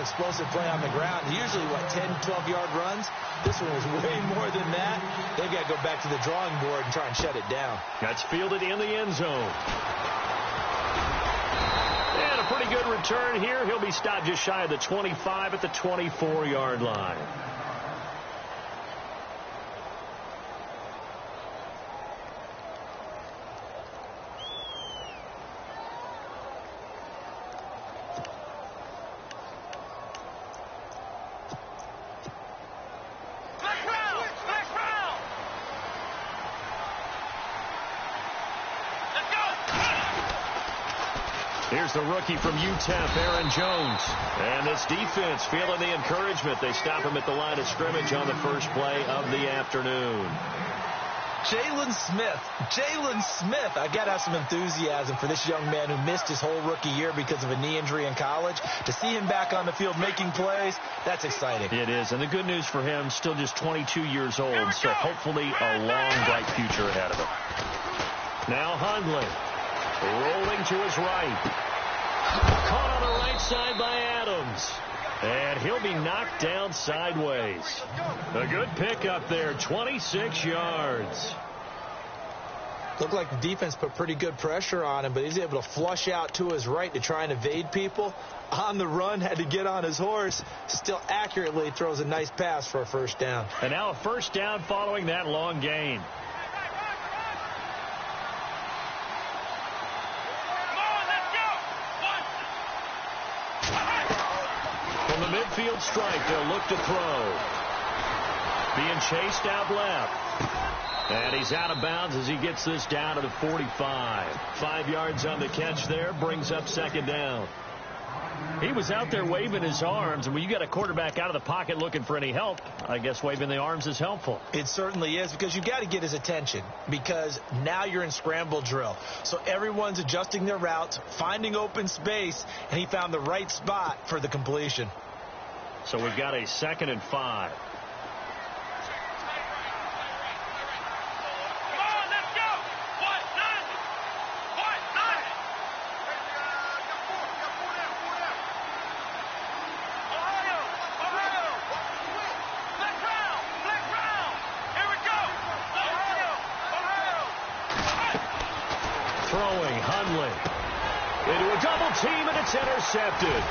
explosive play on the ground. Usually, 10, 12-yard runs. This one was way more than that. They've got to go back to the drawing board and try and shut it down. That's fielded in the end zone. And a pretty good return here. He'll be stopped just shy of the 25 at the 24-yard line. Here's the rookie from UTEP, Aaron Jones. And this defense feeling the encouragement. They stop him at the line of scrimmage on the first play of the afternoon. Jalen Smith. I got to have some enthusiasm for this young man who missed his whole rookie year because of a knee injury in college. To see him back on the field making plays, that's exciting. It is, and the good news for him, still just 22 years old, so hopefully a long, bright future ahead of him. Now Hundley, rolling to his right. Caught on the right side by Adams. And he'll be knocked down sideways. A good pickup there, 26 yards. Looked like the defense put pretty good pressure on him, but he's able to flush out to his right to try and evade people. On the run, had to get on his horse. Still accurately throws a nice pass for a first down. And now a first down following that long gain. From the midfield strike, they'll look to throw. Being chased out left. And he's out of bounds as he gets this down to the 45. 5 yards on the catch there, brings up second down. He was out there waving his arms, and when you got a quarterback out of the pocket looking for any help, I guess waving the arms is helpful. It certainly is, because you've got to get his attention, because now you're in scramble drill. So everyone's adjusting their routes, finding open space, and he found the right spot for the completion. So we've got a 2nd and 5. Throwing, Hundley into a double team, and it's intercepted.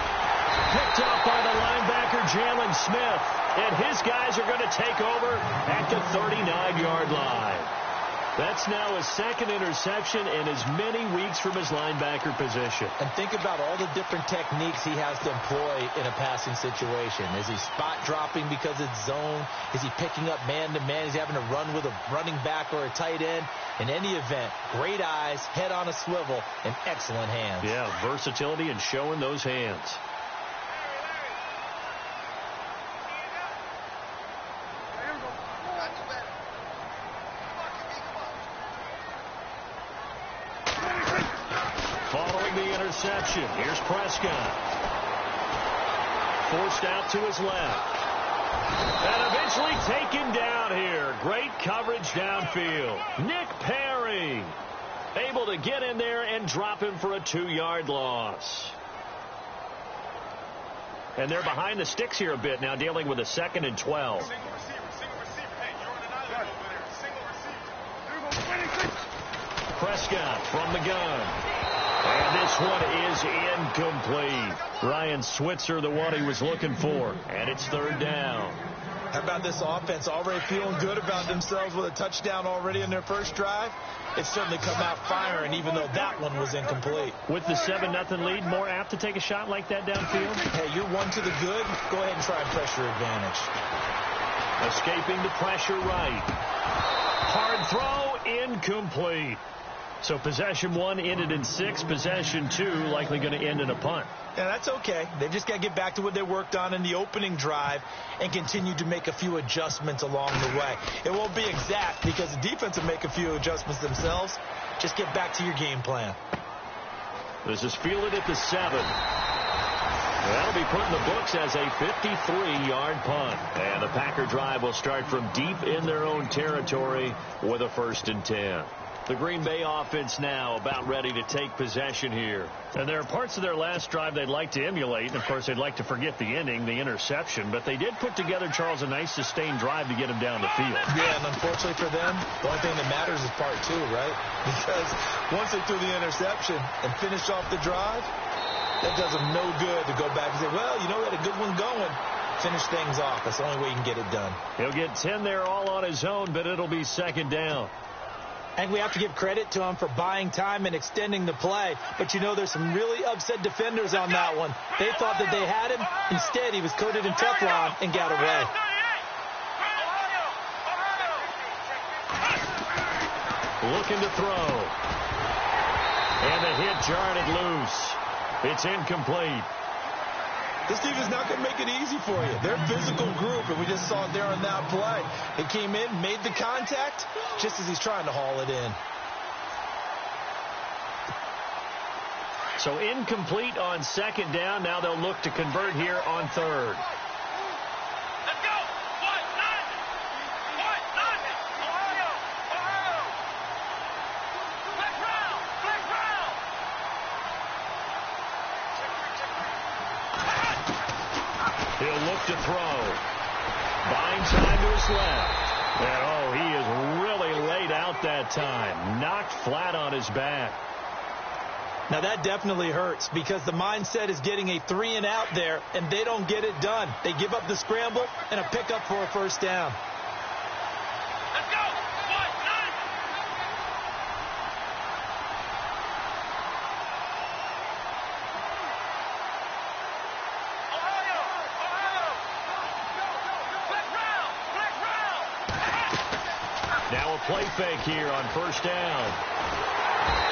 Picked off by the linebacker, Jalen Smith. And his guys are going to take over at the 39-yard line. That's now his 2nd interception in as many weeks from his linebacker position. And think about all the different techniques he has to employ in a passing situation. Is he spot dropping because it's zone? Is he picking up man-to-man? Is he having to run with a running back or a tight end? In any event, great eyes, head on a swivel, and excellent hands. Yeah, versatility and showing those hands. Following the interception, here's Prescott. Forced out to his left. And eventually taken down here. Great coverage downfield. Nick Perry able to get in there and drop him for a 2-yard loss. And they're behind the sticks here a bit now, dealing with a 2nd and 12. Prescott from the gun. And this one is incomplete. Ryan Switzer, the one he was looking for. And it's 3rd down. How about this offense already feeling good about themselves with a touchdown already in their first drive? It's certainly come out firing, even though that one was incomplete. With the 7-0 lead, more apt to take a shot like that downfield? Hey, you're one to the good. Go ahead and try and pressure advantage. Escaping the pressure right. Hard throw, incomplete. So possession 1 ended in 6. Possession 2 likely going to end in a punt. Yeah, that's okay. They've just got to get back to what they worked on in the opening drive and continue to make a few adjustments along the way. It won't be exact because the defense will make a few adjustments themselves. Just get back to your game plan. This is fielded at the 7. That'll be put in the books as a 53-yard punt. And the Packer drive will start from deep in their own territory with a 1st and 10. The Green Bay offense now about ready to take possession here. And there are parts of their last drive they'd like to emulate. And, of course, they'd like to forget the ending, the interception. But they did put together, Charles, a nice sustained drive to get them down the field. Yeah, and unfortunately for them, the only thing that matters is part two, right? Because once they threw the interception and finished off the drive, that does them no good to go back and say, well, you know, we had a good one going. Finish things off. That's the only way you can get it done. He'll get 10 there all on his own, but it'll be second down. And we have to give credit to him for buying time and extending the play. But, you know, there's some really upset defenders on that one. They thought that they had him. Instead, he was coated in Teflon and got away. Looking to throw. And the hit jarred it loose. It's incomplete. This team is not going to make it easy for you. They're a physical group, and we just saw it there on that play. It came in, made the contact, just as he's trying to haul it in. So incomplete on second down. Now they'll look to convert here on third. Let's go! What? Nothing! Ohio! Black round! He'll look to throw. Buying time to his left. And, oh, he is really laid out that time. Knocked flat on his back. Now, that definitely hurts because the mindset is getting a 3-and-out there, and they don't get it done. They give up the scramble and a pickup for a first down. Let's go! What? Nothing! Ohio! Black round! Now a play fake here on first down.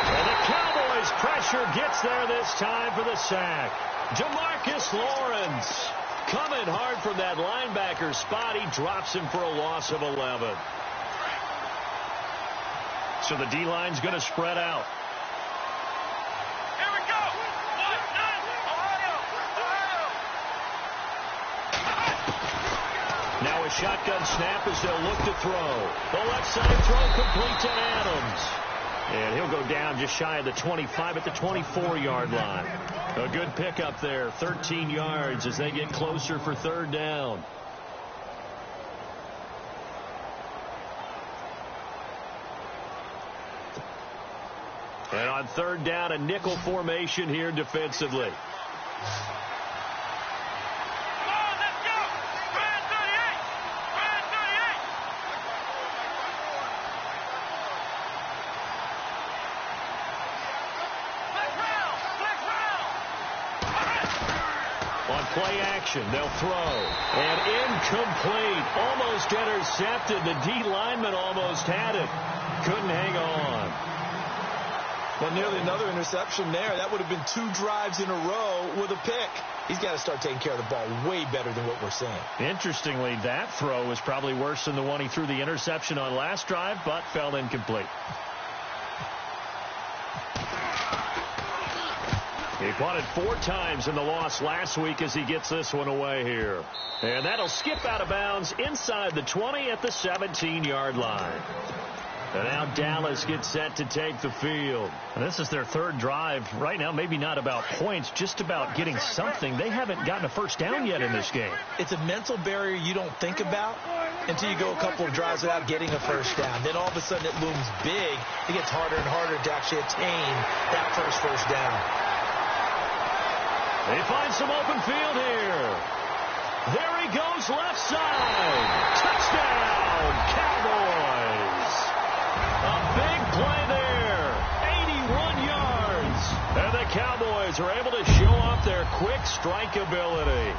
And the Cowboys pressure gets there this time for the sack. Jamarcus Lawrence coming hard from that linebacker spot. He drops him for a loss of 11. So the D-line's going to spread out. Here we go! What? Nothing! Ohio! Now a shotgun snap as they'll look to throw. The left side throw complete to Adams. And he'll go down just shy of the 25 at the 24-yard line. A good pickup there, 13 yards as they get closer for third down. And on third down, a nickel formation here defensively. Play action. They'll throw. And incomplete. Almost intercepted. The D lineman almost had it. Couldn't hang on. Well, nearly another interception there. That would have been 2 drives in a row with a pick. He's got to start taking care of the ball way better than what we're seeing. Interestingly, that throw was probably worse than the one he threw the interception on last drive, but fell incomplete. He punted 4 times in the loss last week as he gets this one away here. And that'll skip out of bounds inside the 20 at the 17-yard line. And now Dallas gets set to take the field. And this is their third drive. Right now, maybe not about points, just about getting something. They haven't gotten a first down yet in this game. It's a mental barrier you don't think about until you go a couple of drives without getting a first down. Then all of a sudden it looms big. It gets harder and harder to actually attain that first down. They find some open field here. There he goes, left side. Touchdown, Cowboys. A big play there. 81 yards. And the Cowboys are able to show off their quick strike ability.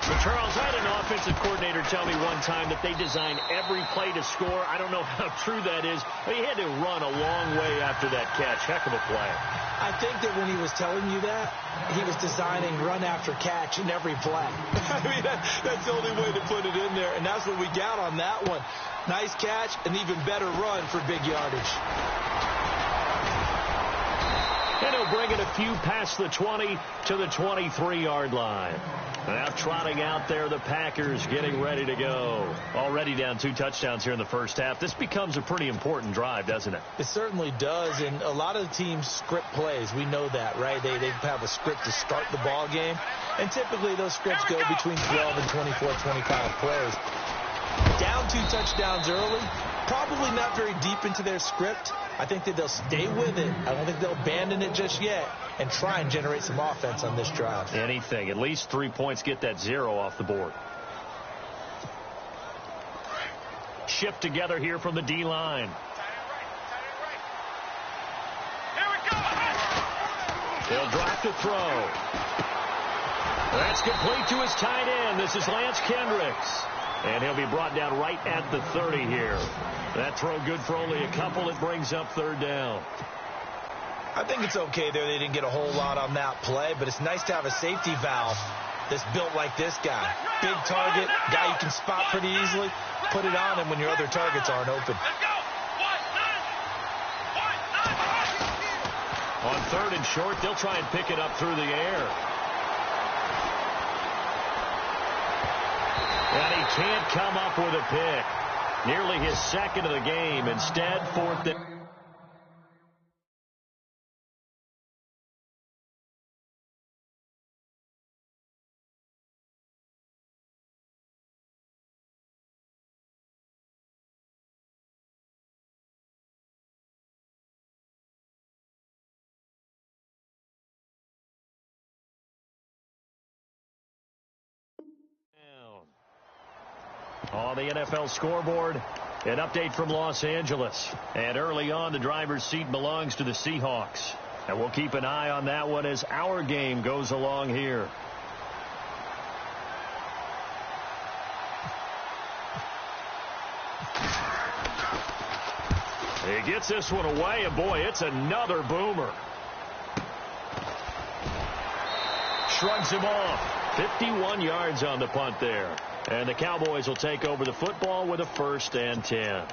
Well, Charles, I had an offensive coordinator tell me one time that they design every play to score. I don't know how true that is, but he had to run a long way after that catch. Heck of a play. I think that when he was telling you that, he was designing run after catch in every play. I mean, that's the only way to put it in there, and that's what we got on that one. Nice catch, and even better run for big yardage. And he'll bring it a few past the 20 to the 23-yard line. Now trotting out there, the Packers getting ready to go. Already down 2 touchdowns here in the first half. This becomes a pretty important drive, doesn't it? It certainly does, and a lot of teams script plays. We know that, right? They have a script to start the ball game, and typically those scripts go between 12 and 24, 25 plays. Down 2 touchdowns early, probably not very deep into their script. I think that they'll stay with it. I don't think they'll abandon it just yet and try and generate some offense on this drive. Anything. At least 3 points, get that 0 off the board. Shift together here from the D-line. They'll drop to throw. That's complete to his tight end. This is Lance Kendricks. And he'll be brought down right at the 30 here. That throw good for only a couple. It brings up 3rd down. I think it's okay there. They didn't get a whole lot on that play, but it's nice to have a safety valve that's built like this guy. Big target, guy you can spot pretty easily. Put it on him when your other targets aren't open. On 3rd and short, they'll try and pick it up through the air. And he can't come up with a pick. Nearly his 2nd of the game. Instead, 4th down. On the NFL scoreboard, an update from Los Angeles. And early on, the driver's seat belongs to the Seahawks. And we'll keep an eye on that one as our game goes along here. He gets this one away, and boy, it's another boomer. Shrugs him off. 51 yards on the punt there. And the Cowboys will take over the football with a 1st and 10.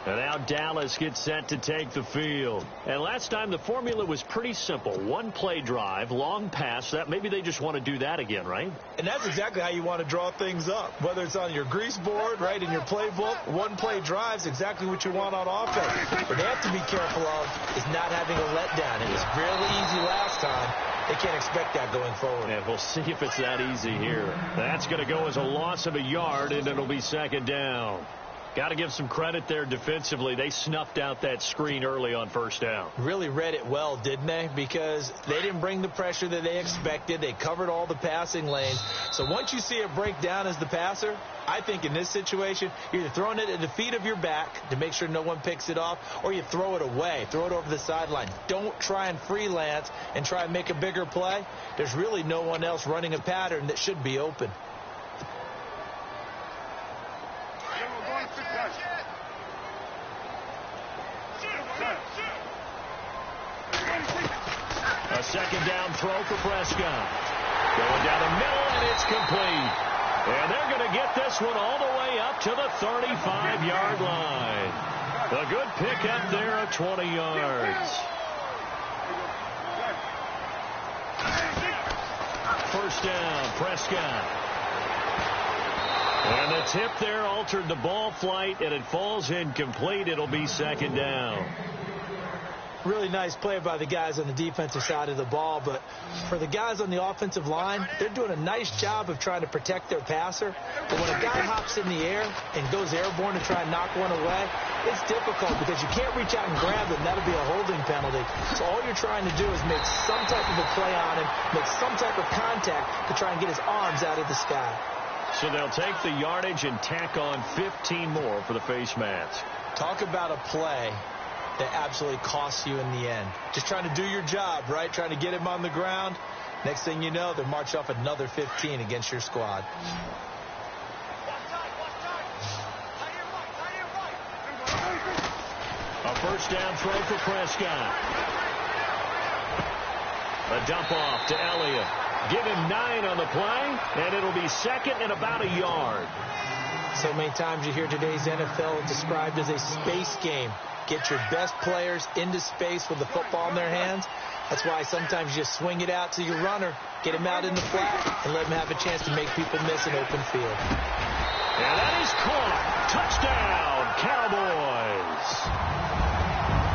And now Dallas gets set to take the field. And last time the formula was pretty simple. 1-play drive, long pass. That maybe they just want to do that again, right? And that's exactly how you want to draw things up. Whether it's on your grease board, right, in your playbook, 1-play drive is exactly what you want on offense. What they have to be careful of is not having a letdown. It was really easy last time. They can't expect that going forward. And we'll see if it's that easy here. That's going to go as a loss of a yard, and it'll be 2nd down. Got to give some credit there defensively. They snuffed out that screen early on 1st down. Really read it well, didn't they? Because they didn't bring the pressure that they expected. They covered all the passing lanes. So once you see it break down as the passer, I think in this situation, you're either throwing it at the feet of your back to make sure no one picks it off, or you throw it away. Throw it over the sideline. Don't try and freelance and try and make a bigger play. There's really no one else running a pattern that should be open. A 2nd down throw for Prescott. Going down the middle, and it's complete. And they're going to get this one all the way up to the 35-yard line. A good pickup there of 20 yards. 1st down, Prescott. And the tip there altered the ball flight, and it falls incomplete. It'll be 2nd down. Really nice play by the guys on the defensive side of the ball, but for the guys on the offensive line, they're doing a nice job of trying to protect their passer. But when a guy hops in the air and goes airborne to try and knock one away, it's difficult because you can't reach out and grab them. That'll be a holding penalty. So all you're trying to do is make some type of a play on him, make some type of contact to try and get his arms out of the sky. So they'll take the yardage and tack on 15 more for the face mask. Talk about a play that absolutely costs you in the end. Just trying to do your job, right? Trying to get him on the ground. Next thing you know, they'll march off another 15 against your squad. A 1st down throw for Prescott. A dump off to Elliott. Give him 9 on the play, and it'll be 2nd and about a yard. So many times you hear today's NFL described as a space game. Get your best players into space with the football in their hands. That's why sometimes you just swing it out to your runner, get him out in the flat, and let him have a chance to make people miss an open field. And that is caught. Touchdown, Cowboys.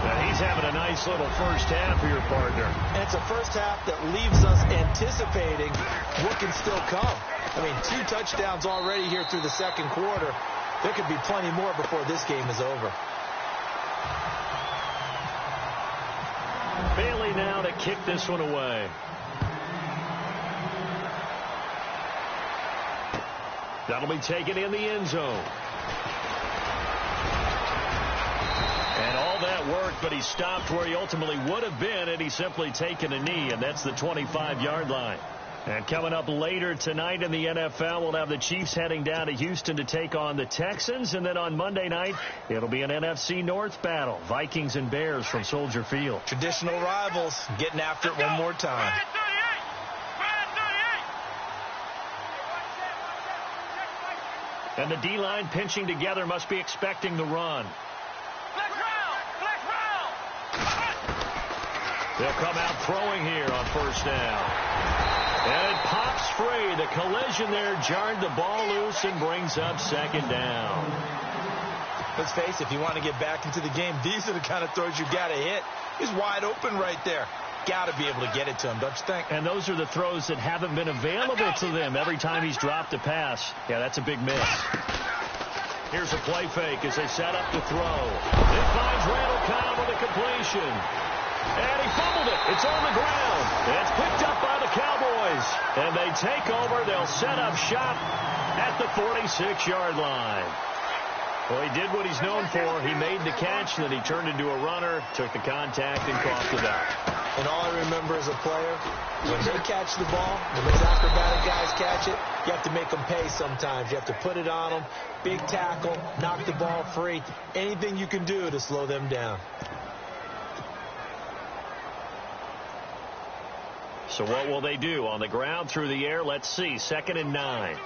And he's having a nice little first half for your partner. And it's a first half that leaves us anticipating what can still come. I mean, 2 touchdowns already here through the second quarter. There could be plenty more before this game is over. Bailey now to kick this one away. That'll be taken in the end zone. And all that worked, but he stopped where he ultimately would have been had he simply taken a knee, and that's the 25-yard line. And coming up later tonight in the NFL, we'll have the Chiefs heading down to Houston to take on the Texans. And then on Monday night, it'll be an NFC North battle. Vikings and Bears from Soldier Field. Traditional rivals getting after it one more time. And the D-line pinching together must be expecting the run. They'll come out throwing here on first down. And it pops free. The collision there jarred the ball loose and brings up second down. Let's face it, if you want to get back into the game, these are the kind of throws you got to hit. He's wide open right there. Got to be able to get it to him, don't you think? And those are the throws that haven't been available to them every time he's dropped a pass. Yeah, that's a big miss. Here's a play fake as they set up to throw. It finds Randall Cobb with a completion. And he fumbled it. It's on the ground. It's picked up by the Cowboys. And they take over. They'll set up shop at the 46-yard line. Well, he did what he's known for. He made the catch, and then he turned into a runner, took the contact, and coughed it out. And all I remember as a player, when they catch the ball, when those acrobatic guys catch it, you have to make them pay sometimes. You have to put it on them, big tackle, knock the ball free, anything you can do to slow them down. So what will they do? On the ground, through the air, let's see. 2nd and 9.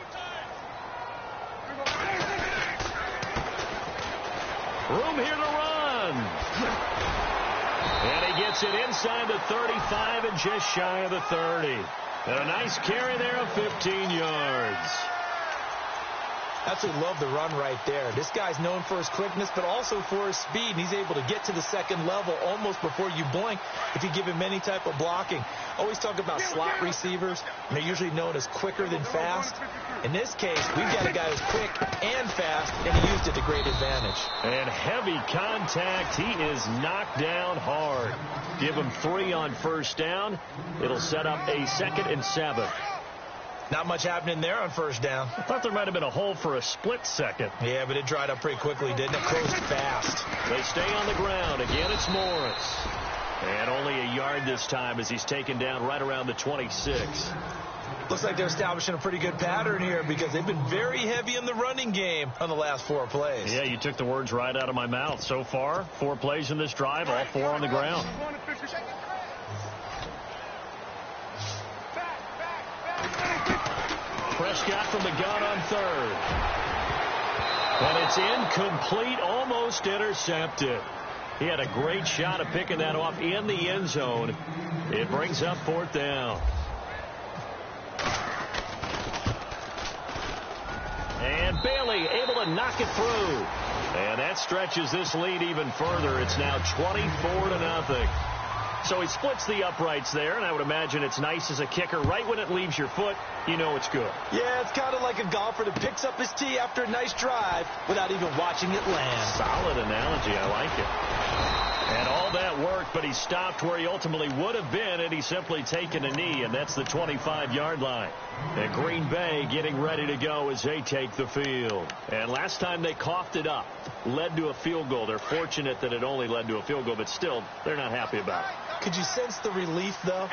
Room here to run. And he gets it inside the 35 and just shy of the 30. And a nice carry there of 15 yards. Absolutely love the run right there. This guy's known for his quickness, but also for his speed. And he's able to get to the second level almost before you blink if you give him any type of blocking. Always talk about slot receivers, and they're usually known as quicker than fast. In this case, we've got a guy who's quick and fast, and he used it to great advantage. And heavy contact. He is knocked down hard. Give him 3 on first down. It'll set up a 2nd and 7. Not much happening there on first down. I thought there might have been a hole for a split second. Yeah, but it dried up pretty quickly, didn't it? Closed fast. They stay on the ground. Again, it's Morris. And only a yard this time as he's taken down right around the 26. Looks like they're establishing a pretty good pattern here because they've been very heavy in the running game on the last 4 plays. Yeah, you took the words right out of my mouth. So far, 4 plays in this drive, all 4 on the ground. Prescott from the gun on 3rd. And it's incomplete, almost intercepted. He had a great shot of picking that off in the end zone. It brings up 4th down. And Bailey able to knock it through. And that stretches this lead even further. It's now 24-0. So he splits the uprights there, and I would imagine it's nice as a kicker. Right when it leaves your foot, you know it's good. Yeah, it's kind of like a golfer that picks up his tee after a nice drive without even watching it land. Solid analogy. I like it. And all that worked, but he stopped where he ultimately would have been had he simply taken a knee, and that's the 25-yard line. And Green Bay getting ready to go as they take the field. And last time they coughed it up, led to a field goal. They're fortunate that it only led to a field goal, but still, they're not happy about it. Could you sense the relief, though,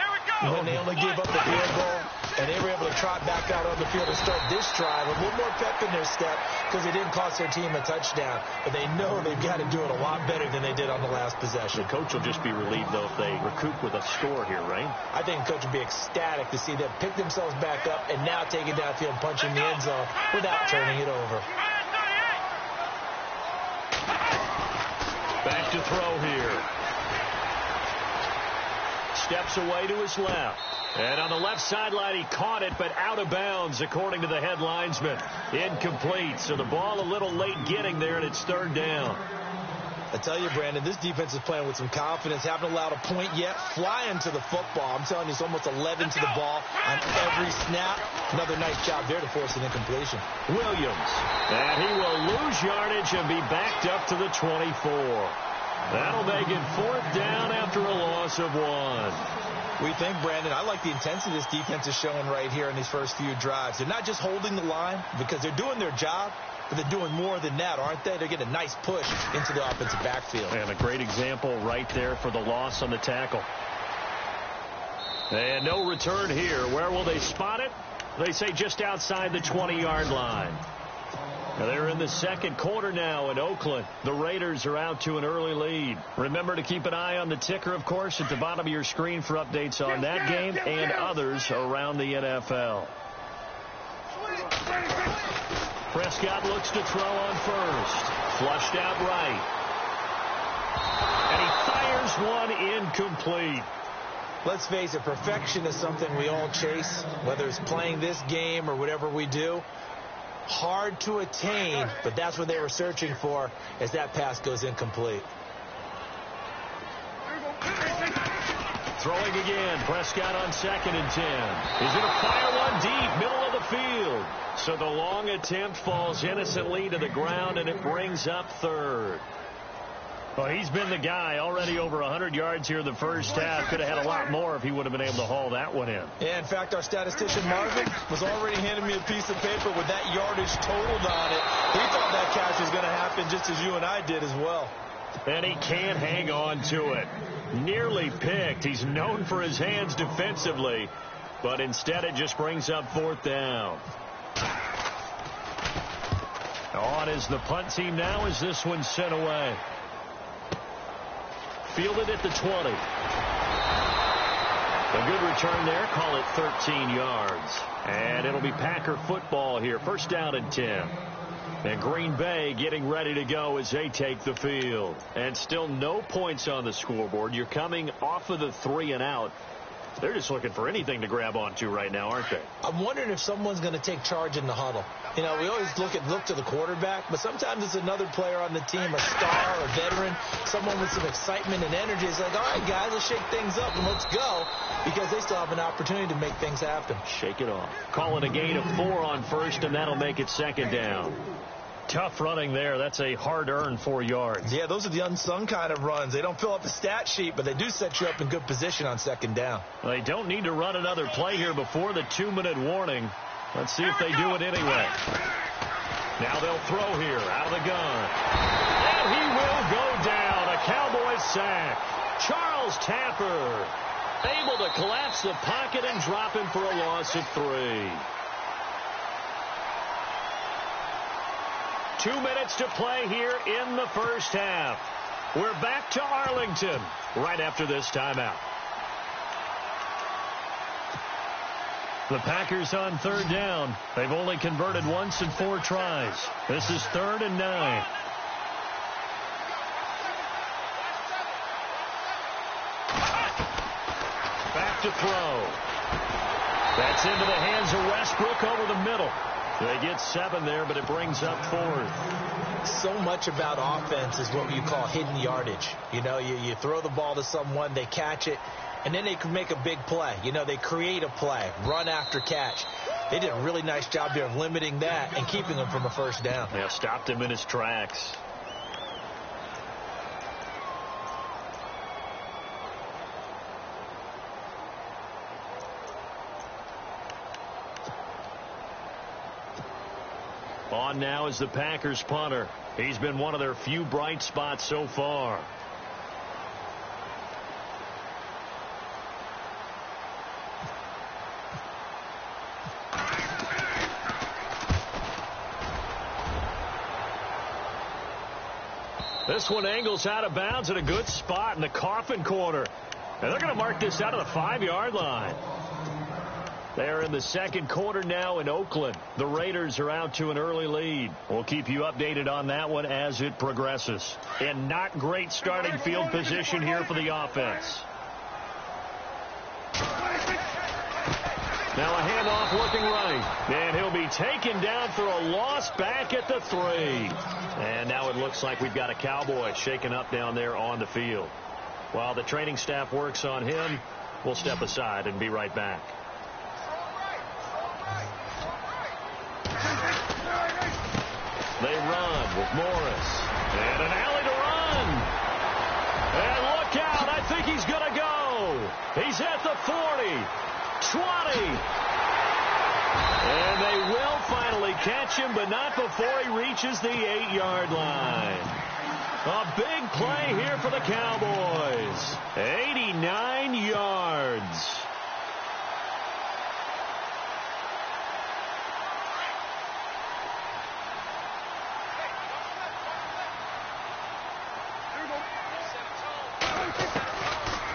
when they only gave up the field goal and they were able to trot back out on the field and start this drive? A little more pep in their step because it didn't cost their team a touchdown. But they know they've got to do it a lot better than they did on the last possession. The coach will just be relieved, though, if they recoup with a score here, right? I think the coach will be ecstatic to see them pick themselves back up and now take it downfield, punching the end zone without turning it over. to throw here. Steps away to his left. And on the left sideline, he caught it, but out of bounds, according to the head linesman. Incomplete, so the ball a little late getting there, and it's third down. I tell you, Brandon, this defense is playing with some confidence. Haven't allowed a point yet. Flying to the football. I'm telling you, it's almost 11 to the ball on every snap. Another nice job there to force an incompletion. Williams. And he will lose yardage and be backed up to the 24. That'll make it fourth down after a loss of 1. We think, Brandon, I like the intensity this defense is showing right here in these first few drives. They're not just holding the line because they're doing their job, but they're doing more than that, aren't they? They're getting a nice push into the offensive backfield. And a great example right there for the loss on the tackle. And no return here. Where will they spot it? They say just outside the 20-yard line. Now they're in the second quarter now in Oakland. The Raiders are out to an early lead. Remember to keep an eye on the ticker, of course, at the bottom of your screen for updates on that game and others around the NFL. Prescott looks to throw on first. Flushed out right. And he fires one incomplete. Let's face it, perfection is something we all chase, whether it's playing this game or whatever we do. Hard to attain, but that's what they were searching for as that pass goes incomplete. Throwing again. Prescott on 2nd and 10. He's going to fire one deep, middle of the field. So the long attempt falls innocently to the ground, and it brings up third. Well, he's been the guy already over 100 yards here in the first half. Could have had a lot more if he would have been able to haul that one in. Yeah, in fact, our statistician Marvin was already handing me a piece of paper with that yardage totaled on it. He thought that catch was going to happen just as you and I did as well. And he can't hang on to it. Nearly picked. He's known for his hands defensively, but instead it just brings up fourth down. On is the punt team now as this one's sent away. Fielded at the 20. A good return there. Call it 13 yards. And it'll be Packer football here. First down and 10. And Green Bay getting ready to go as they take the field. And still no points on the scoreboard. You're coming off of the 3 and out. They're just looking for anything to grab onto right now, aren't they? I'm wondering if someone's going to take charge in the huddle. You know, we always look to the quarterback, but sometimes it's another player on the team, a star, a veteran, someone with some excitement and energy. It's like, all right, guys, let's shake things up and let's go, because they still have an opportunity to make things happen. Shake it off. Call it a gain of 4 on first, and that'll make it second down. Tough running there. That's a hard-earned 4 yards. Yeah, those are the unsung kind of runs. They don't fill up the stat sheet, but they do set you up in good position on second down. They don't need to run another play here before the 2-minute warning. Let's see if they do it anyway. Now they'll throw here out of the gun. And he will go down. A Cowboys sack. Charles Tapper able to collapse the pocket and drop him for a loss of 3. 2 minutes to play here in the first half. We're back to Arlington right after this timeout. The Packers on third down. They've only converted once in 4 tries. This is 3rd and 9. Back to throw. That's into the hands of Westbrook over the middle. They get 7 there, but it brings up 4th. So much about offense is what you call hidden yardage. You know, you throw the ball to someone, they catch it, and then they can make a big play. You know, they create a play, run after catch. They did a really nice job there of limiting that and keeping him from a first down. Yeah, stopped him in his tracks. On now is the Packers punter. He's been one of their few bright spots so far. This one angles out of bounds at a good spot in the coffin corner. And they're going to mark this out of the 5-yard line. They're in the second quarter now in Oakland. The Raiders are out to an early lead. We'll keep you updated on that one as it progresses. And not great starting field position here for the offense. Now a handoff looking right. And he'll be taken down for a loss back at the 3. And now it looks like we've got a Cowboy shaken up down there on the field. While the training staff works on him, we'll step aside and be right back. They run with Morris. And an alley to run. And look out. I think he's going to go. He's at the 40. 20. And they will finally catch him, but not before he reaches the 8-yard line. A big play here for the Cowboys. 89 yards.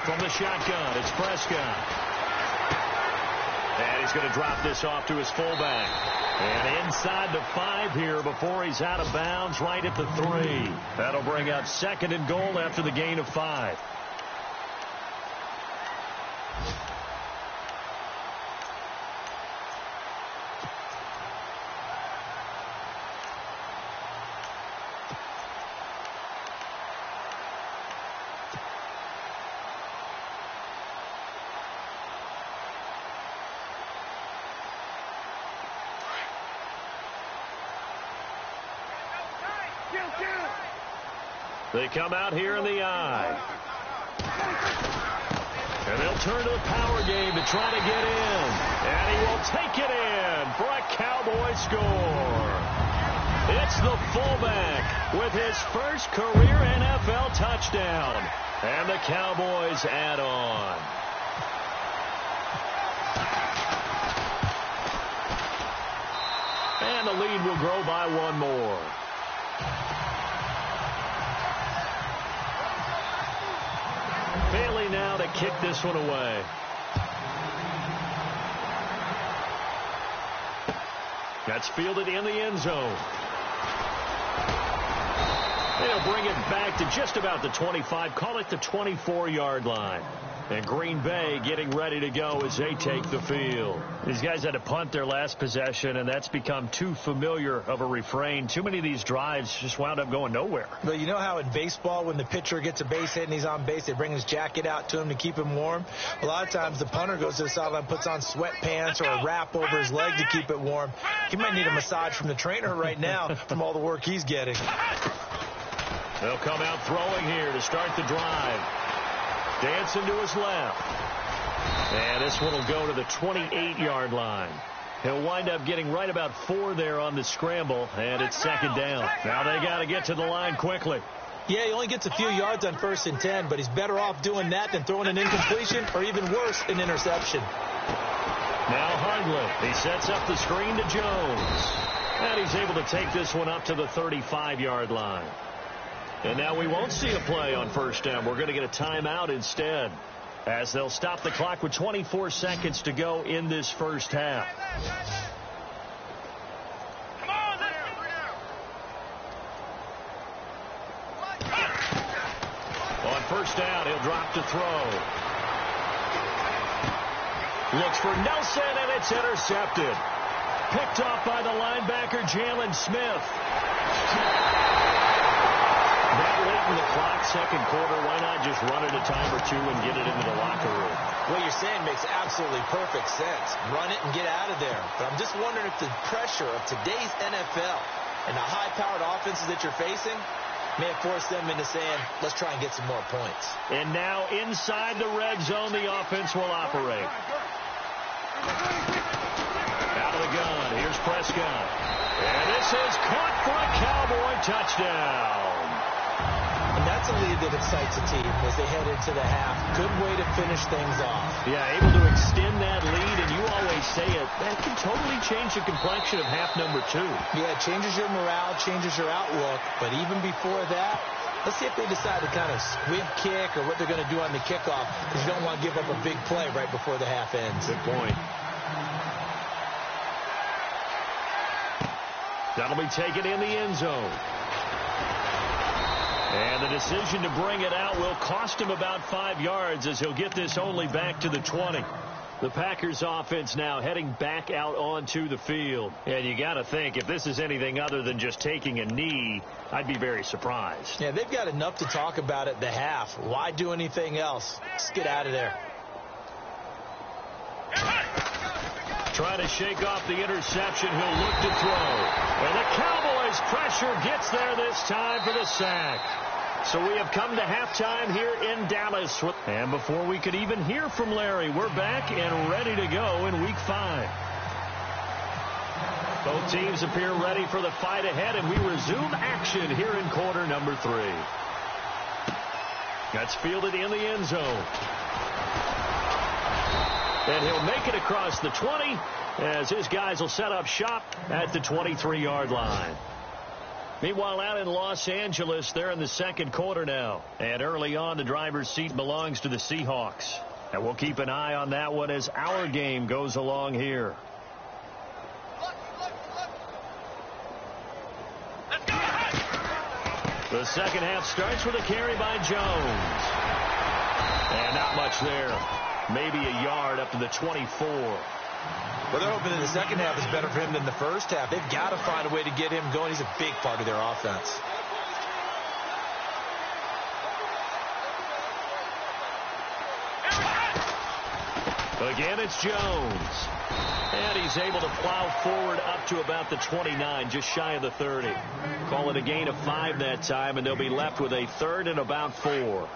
From the shotgun, it's Prescott. And he's going to drop this off to his fullback. And inside the 5 here before he's out of bounds right at the 3. That'll bring up 2nd and goal after the gain of 5. They come out here in the eye. And they'll turn to the power game to try to get in. And he will take it in for a Cowboy score. It's the fullback with his first career NFL touchdown. And the Cowboys add on. And the lead will grow by 1 more. Bailey now to kick this one away. That's fielded in the end zone. They'll bring it back to just about the 25, call it the 24-yard line. And Green Bay getting ready to go as they take the field. These guys had to punt their last possession, and that's become too familiar of a refrain. Too many of these drives just wound up going nowhere. But you know how in baseball, when the pitcher gets a base hit and he's on base, they bring his jacket out to him to keep him warm? A lot of times the punter goes to the sideline, puts on sweatpants or a wrap over his leg to keep it warm. He might need a massage from the trainer right now from all the work he's getting. They'll come out throwing here to start the drive. Dancing to his left. And this one will go to the 28-yard line. He'll wind up getting right about 4 there on the scramble, and it's 2nd down. Now they got to get to the line quickly. Yeah, he only gets a few yards on 1st and 10, but he's better off doing that than throwing an incompletion or even worse, an interception. Now Hundley. He sets up the screen to Jones. And he's able to take this one up to the 35-yard line. And now we won't see a play on 1st down. We're going to get a timeout instead, as they'll stop the clock with 24 seconds to go in this first half. On 1st down, he'll drop to throw. Looks for Nelson, and it's intercepted. Picked off by the linebacker, Jalen Smith. That late in the clock, 2nd quarter, why not just run it a time or 2 and get it into the locker room? What you're saying makes absolutely perfect sense. Run it and get out of there. But I'm just wondering if the pressure of today's NFL and the high-powered offenses that you're facing may have forced them into saying, let's try and get some more points. And now inside the red zone, the offense will operate. Out of the gun, here's Prescott. And this is caught for a Cowboy touchdown. And that's a lead that excites a team as they head into the half. Good way to finish things off. Yeah, able to extend that lead, and you always say it, that can totally change the complexion of half number 2. Yeah, it changes your morale, changes your outlook. But even before that, let's see if they decide to kind of squib kick or what they're going to do on the kickoff, because you don't want to give up a big play right before the half ends. Good point. That'll be taken in the end zone. And the decision to bring it out will cost him about 5 yards as he'll get this only back to the 20. The Packers offense now heading back out onto the field. And you got to think, if this is anything other than just taking a knee, I'd be very surprised. Yeah, they've got enough to talk about at the half. Why do anything else? Let's get out of there. Trying to shake off the interception. He'll look to throw. And the Cowboys' pressure gets there this time for the sack. So we have come to halftime here in Dallas. And before we could even hear from Larry, we're back and ready to go in Week 5. Both teams appear ready for the fight ahead, and we resume action here in quarter number 3. That's fielded in the end zone. And he'll make it across the 20 as his guys will set up shop at the 23-yard line. Meanwhile, out in Los Angeles, they're in the second quarter now. And early on, the driver's seat belongs to the Seahawks. And we'll keep an eye on that one as our game goes along here. The second half starts with a carry by Jones. And not much there. Maybe a yard up to the 24. Well, they're hoping that the second half is better for him than the first half. They've got to find a way to get him going. He's a big part of their offense. Again, it's Jones. And he's able to plow forward up to about the 29, just shy of the 30. Call it a gain of 5 that time, and they'll be left with a third and about 4.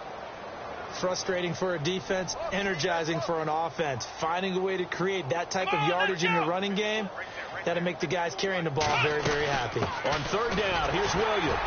Frustrating for a defense, energizing for an offense. Finding a way to create that type of yardage in your running game, that'll make the guys carrying the ball very, very happy. On third down, here's Williams.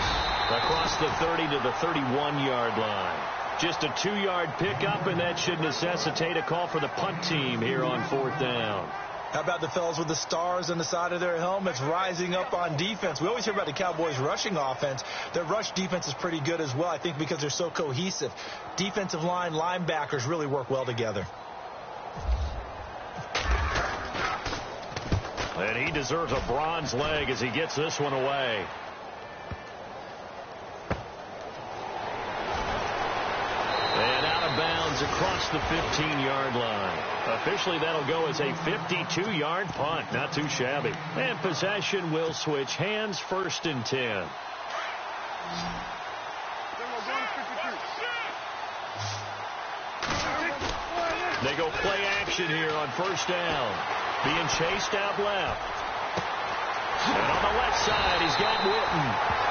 Across the 30 to the 31-yard line. Just a 2-yard pickup, and that should necessitate a call for the punt team here on fourth down. How about the fellas with the stars on the side of their helmets rising up on defense? We always hear about the Cowboys' rushing offense. Their rush defense is pretty good as well, I think, because they're so cohesive. Defensive line, linebackers really work well together. And he deserves a bronze leg as he gets this one away. And out of bounds across the 15-yard line. Officially, that'll go as a 52-yard punt. Not too shabby. And possession will switch hands, first and 10. They go play action here on first down. Being chased out left. And on the left side, he's got Witten.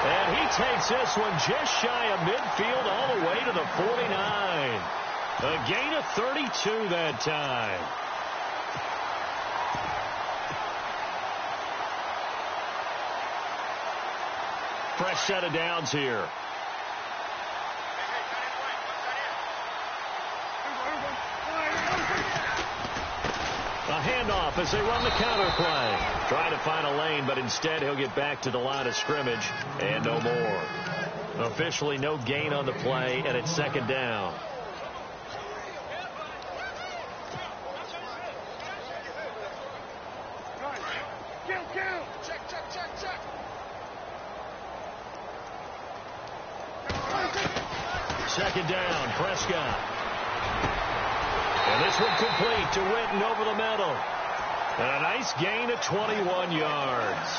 And he takes this one just shy of midfield all the way to the 49. A gain of 32 that time. Fresh set of downs here. A handoff as they run the counter play. Trying to find a lane, but instead he'll get back to the line of scrimmage and no more. Officially no gain on the play, and it's second down. Second down, Prescott. And this one complete to Witten over the middle. And a nice gain of 21 yards.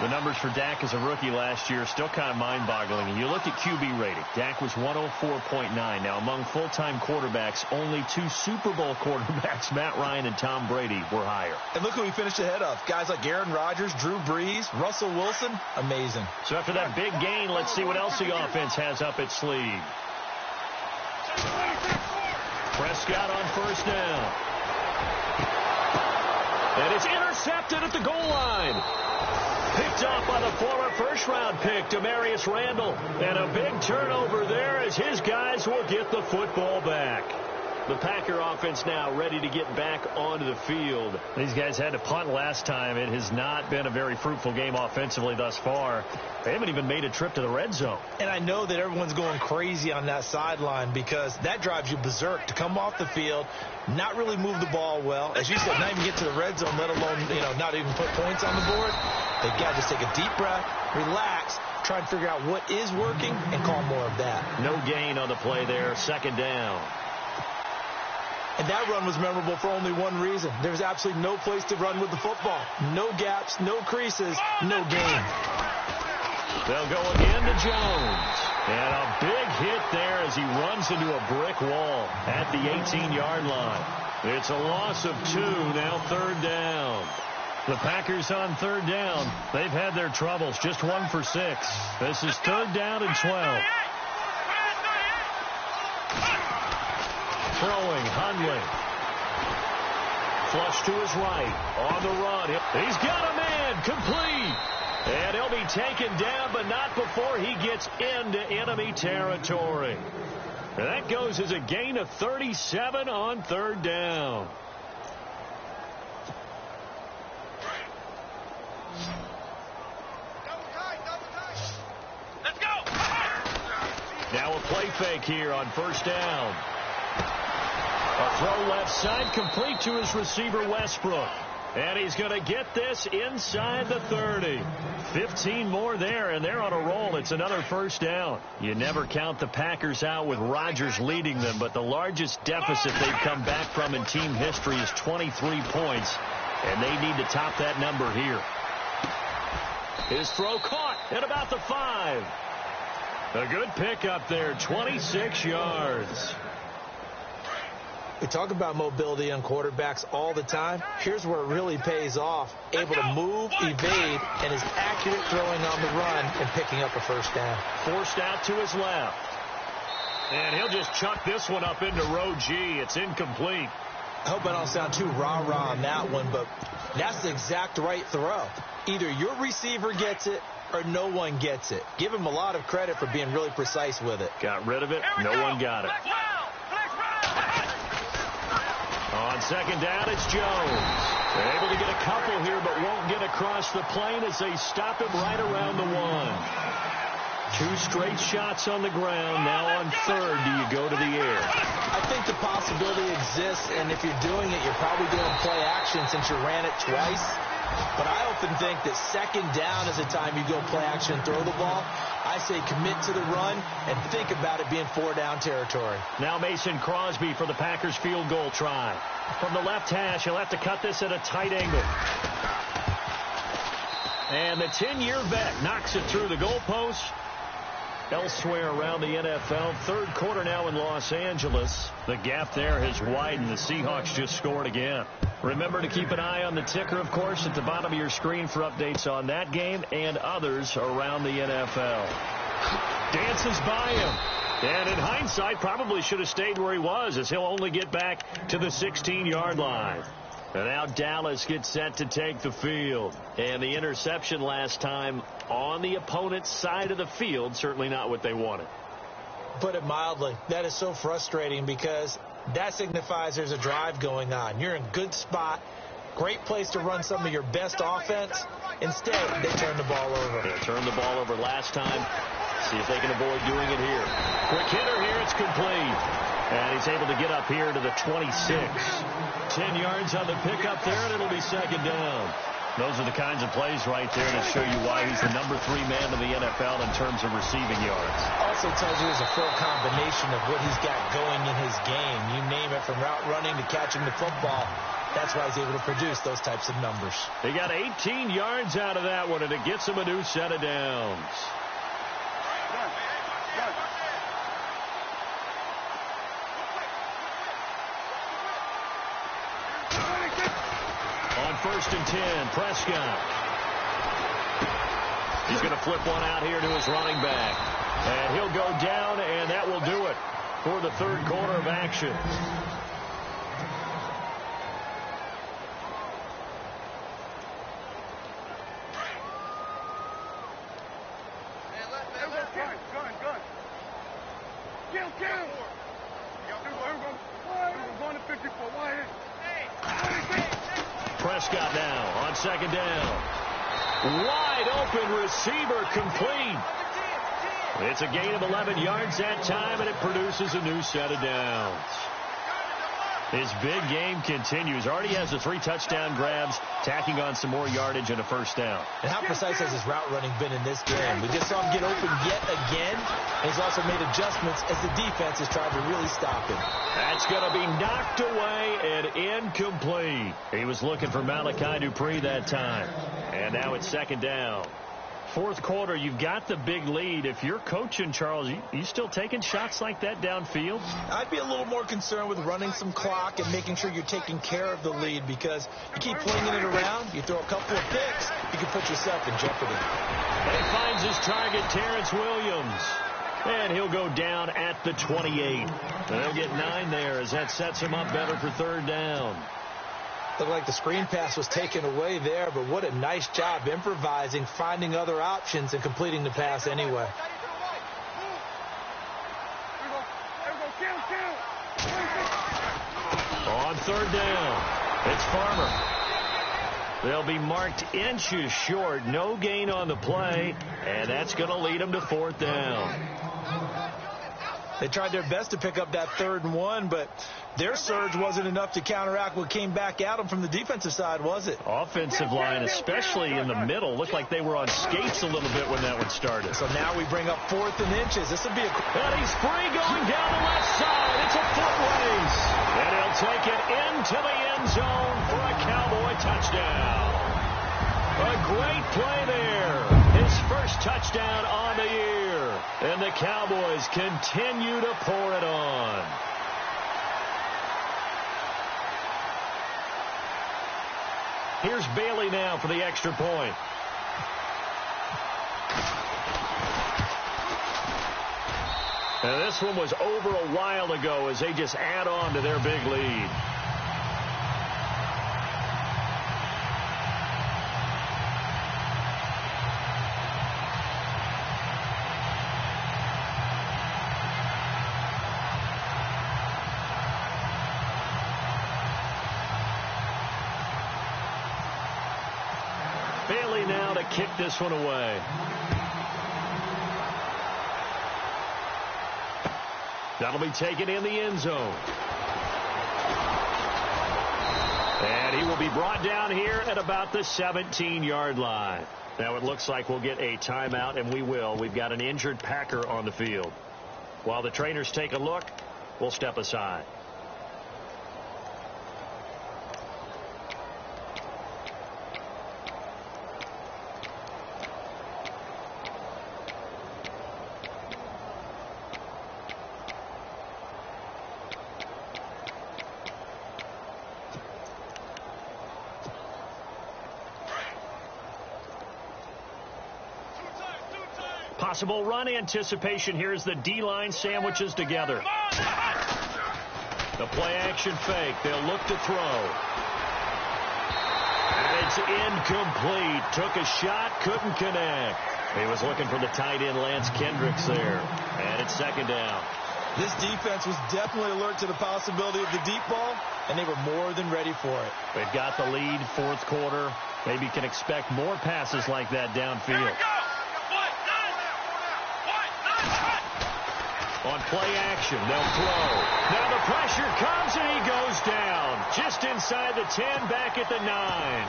The numbers for Dak as a rookie last year are still kind of mind-boggling. And you look at QB rating. Dak was 104.9. Now, among full-time quarterbacks, only 2 Super Bowl quarterbacks, Matt Ryan and Tom Brady, were higher. And look who he finished ahead of. Guys like Aaron Rodgers, Drew Brees, Russell Wilson. Amazing. So after that big gain, let's see what else the offense has up its sleeve. Prescott on first down. And it's intercepted at the goal line. Picked off by the former first-round pick, Demarius Randall. And a big turnover there as his guys will get the football back. The Packer offense now ready to get back onto the field. These guys had to punt last time. It has not been a very fruitful game offensively thus far. They haven't even made a trip to the red zone. And I know that everyone's going crazy on that sideline because that drives you berserk to come off the field, not really move the ball well. As you said, not even get to the red zone, let alone, not even put points on the board. They've got to just take a deep breath, relax, try and figure out what is working and call more of that. No gain on the play there, second down. And that run was memorable for only one reason. There's absolutely no place to run with the football. No gaps, no creases, no gain. They'll go again to Jones. And a big hit there as he runs into a brick wall at the 18-yard line. It's a loss of 2, now third down. The Packers on third down. They've had their troubles, just 1 for 6. This is third down and 12. Throwing, Hundley. Flush to his right. On the run. He's got a man. Complete. And he'll be taken down, but not before he gets into enemy territory. And that goes as a gain of 37 on third down. Let's go. Now a play fake here on first down. A throw left side complete to his receiver Westbrook. And he's going to get this inside the 30. 15 more there, and they're on a roll. It's another first down. You never count the Packers out with Rodgers leading them, but the largest deficit they've come back from in team history is 23 points, and they need to top that number here. His throw caught at about the 5. A good pickup there, 26 yards. We talk about mobility on quarterbacks all the time. Here's where it really pays off. Able to move, evade, and his accurate throwing on the run and picking up a first down. Forced out to his left. And he'll just chuck this one up into row G. It's incomplete. I hope I don't sound too rah-rah on that one, but that's the exact right throw. Either your receiver gets it or no one gets it. Give him a lot of credit for being really precise with it. Got rid of it. No one got it. On second down, it's Jones. They're able to get a couple here, but won't get across the plane as they stop him right around the 1. 2 straight shots on the ground. Now on third, do you go to the air? I think the possibility exists, and if you're doing it, you're probably doing play action since you ran it twice. But I often think that second down is the time you go play action and throw the ball. I say commit to the run and think about it being 4-down territory. Now Mason Crosby for the Packers field goal try. From the left hash, he'll have to cut this at a tight angle. And the 10-year vet knocks it through the goalpost. Elsewhere around the NFL, third quarter now in Los Angeles. The gap there has widened. The Seahawks just scored again. Remember to keep an eye on the ticker, of course, at the bottom of your screen for updates on that game and others around the NFL. Dances by him. And in hindsight, probably should have stayed where he was, as he'll only get back to the 16-yard line. And now Dallas gets set to take the field. And the interception last time on the opponent's side of the field, certainly not what they wanted. Put it mildly, that is so frustrating because that signifies there's a drive going on. You're in a good spot, great place to run some of your best offense. Instead, they turn the ball over. They turned the ball over last time. See if they can avoid doing it here. Quick hitter here, it's complete. And he's able to get up here to the 26. 10 yards on the pickup there, and it'll be second down. Those are the kinds of plays right there to show you why he's the number 3 man in the NFL in terms of receiving yards. Also tells you there's a full combination of what he's got going in his game. You name it, from route running to catching the football. That's why he's able to produce those types of numbers. He got 18 yards out of that one, and it gets him a new set of downs. First and 10, Prescott. He's going to flip one out here to his running back. And he'll go down, and that will do it for the third quarter of action. Prescott now on second down. Wide open receiver complete. It's a gain of 11 yards that time, and it produces a new set of downs. His big game continues. Already has the 3 touchdown grabs, tacking on some more yardage and a first down. And how precise has his route running been in this game? We just saw him get open yet again. And he's also made adjustments as the defense has tried to really stop him. That's going to be knocked away and incomplete. He was looking for Malachi Dupree that time. And now it's second down. Fourth quarter, you've got the big lead. If you're coaching, Charles, you still taking shots like that downfield? I'd be a little more concerned with running some clock and making sure you're taking care of the lead, because you keep flinging it around, you throw a couple of picks, you can put yourself in jeopardy. And he finds his target, Terrence Williams. And he'll go down at the 28. And they'll get 9 there as that sets him up better for third down. Looked like the screen pass was taken away there, but what a nice job improvising, finding other options, and completing the pass anyway. On third down, it's Farmer. They'll be marked inches short. No gain on the play, and that's going to lead them to fourth down. They tried their best to pick up that 3rd and 1, but their surge wasn't enough to counteract what came back at them from the defensive side, was it? Offensive line, especially in the middle, looked like they were on skates a little bit when that one started. So now we bring up 4th and inches. This will be a... And he's free going down the left side. It's a foot race. And he'll take it into the end zone for a Cowboy touchdown. A great play there. His first touchdown on the year. And the Cowboys continue to pour it on. Here's Bailey now for the extra point. And this one was over a while ago as they just add on to their big lead. Bailey now to kick this one away. That'll be taken in the end zone. And he will be brought down here at about the 17-yard line. Now it looks like we'll get a timeout, and we will. We've got an injured Packer on the field. While the trainers take a look, we'll step aside. Possible run anticipation here as the D-line sandwiches together. The play-action fake. They'll look to throw. And it's incomplete. Took a shot, couldn't connect. He was looking for the tight end, Lance Kendricks, there. And it's second down. This defense was definitely alert to the possibility of the deep ball, and they were more than ready for it. They've got the lead, fourth quarter. Maybe can expect more passes like that downfield. On play action, they'll throw. Now the pressure comes, and he goes down. Just inside the 10, back at the 9.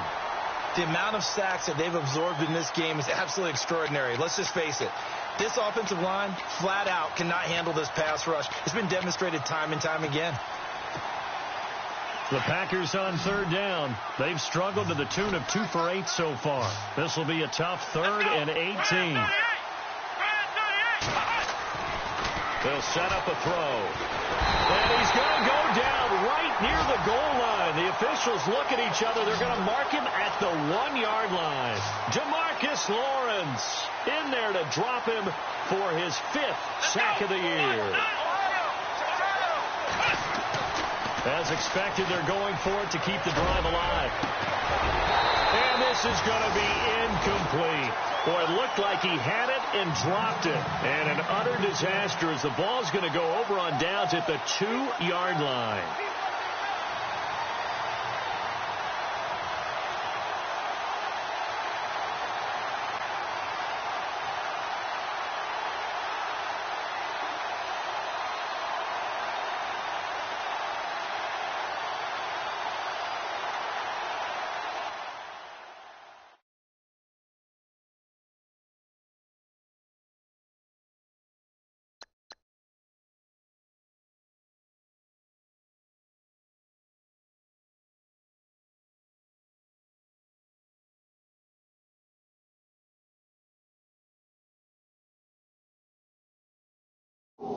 The amount of sacks that they've absorbed in this game is absolutely extraordinary. Let's just face it. This offensive line, flat out, cannot handle this pass rush. It's been demonstrated time and time again. The Packers on third down. They've struggled to the tune of 2 for 8 so far. This will be a tough 3rd and 18. They'll set up a throw. And he's going to go down right near the goal line. The officials look at each other. They're going to mark him at the 1-yard line. DeMarcus Lawrence in there to drop him for his 5th sack of the year. As expected, they're going for it to keep the drive alive. And this is going to be incomplete. Boy, it looked like he had it and dropped it. And an utter disaster as the ball's going to go over on downs at the 2-yard line. You